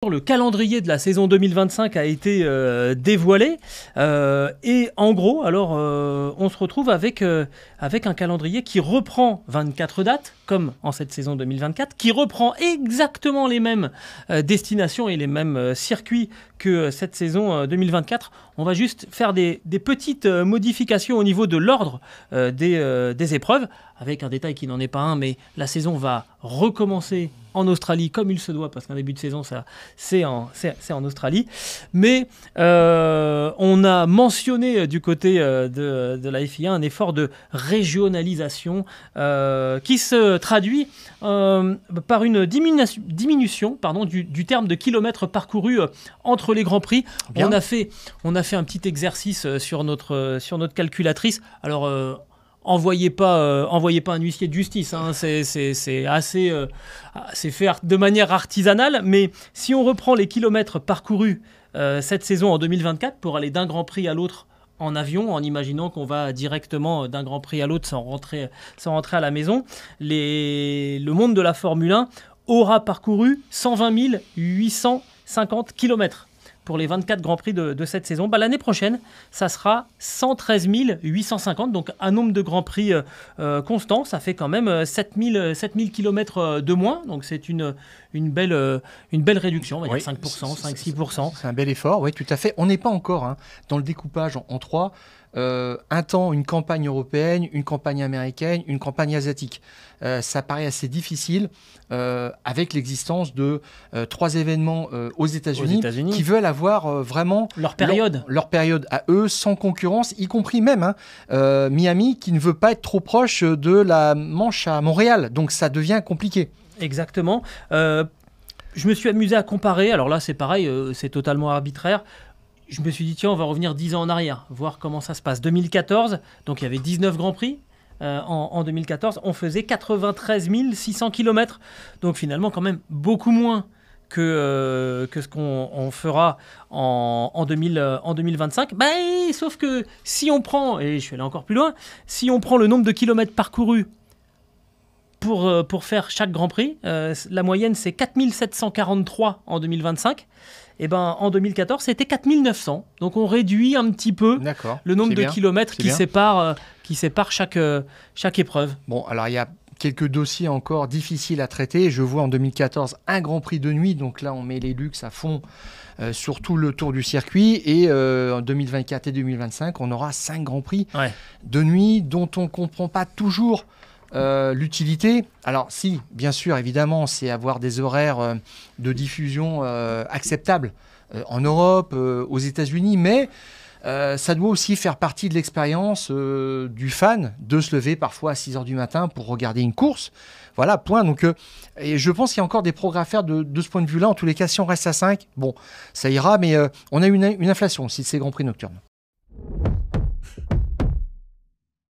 Le calendrier de la saison 2025 a été dévoilé et en gros, alors on se retrouve avec un calendrier qui reprend 24 dates, comme en cette saison 2024, qui reprend exactement les mêmes destinations et les mêmes circuits que cette saison 2024. On va juste faire des petites modifications au niveau de l'ordre des épreuves, avec un détail qui n'en est pas un, mais la saison va recommencer en Australie comme il se doit, parce qu'un début de saison, c'est en Australie. Mais on a mentionné du côté de la FIA un effort de régionalisation qui se traduit par une diminution du terme de kilomètres parcourus entre les Grands Prix. On a fait un petit exercice sur notre calculatrice. Alors, envoyez pas un huissier de justice, hein. C'est fait de manière artisanale, mais si on reprend les kilomètres parcourus cette saison en 2024 pour aller d'un Grand Prix à l'autre en avion, en imaginant qu'on va directement d'un Grand Prix à l'autre sans rentrer à la maison, le monde de la Formule 1 aura parcouru 120 850 kilomètres. Pour les 24 Grands Prix de cette saison. L'année prochaine, ça sera 113 850, donc un nombre de Grands Prix constant. Ça fait quand même 7000 km de moins, donc c'est une belle réduction, on va dire 5%, 5-6%. C'est un bel effort, oui, tout à fait. On n'est pas encore dans le découpage en trois. Un temps, une campagne européenne, une campagne américaine, une campagne asiatique. Ça paraît assez difficile avec l'existence de 3 événements aux États-Unis qui veulent avoir vraiment leur période à eux, sans concurrence, y compris même Miami qui ne veut pas être trop proche de la Manche à Montréal. Donc ça devient compliqué. Exactement. Je me suis amusé à comparer. Alors là, c'est pareil, c'est totalement arbitraire. Je me suis dit, tiens, on va revenir 10 ans en arrière, voir comment ça se passe. 2014, donc il y avait 19 Grands Prix. En 2014, on faisait 93 600 km. Donc finalement, quand même, beaucoup moins que ce qu'on fera en 2025. Sauf que si on prend, et je suis allé encore plus loin, si on prend le nombre de kilomètres parcourus pour faire chaque Grand Prix, la moyenne, c'est 4743 en 2025. Et en 2014, c'était 4900. Donc on réduit un petit peu le nombre de kilomètres qui séparent chaque épreuve. Bon, alors il y a quelques dossiers encore difficiles à traiter. Je vois en 2014 un Grand Prix de nuit. Donc là, on met les luxes à fond sur tout le tour du circuit. Et en 2024 et 2025, on aura 5 Grands Prix de nuit dont on ne comprend pas toujours l'utilité. Alors si, bien sûr, évidemment, c'est avoir des horaires de diffusion acceptables en Europe, aux États-Unis, mais ça doit aussi faire partie de l'expérience du fan de se lever parfois à 6h du matin pour regarder une course. Voilà, point. Donc, et je pense qu'il y a encore des progrès à faire de ce point de vue-là. En tous les cas, si on reste à 5, bon, ça ira, mais on a une inflation aussi de ces Grands Prix nocturnes.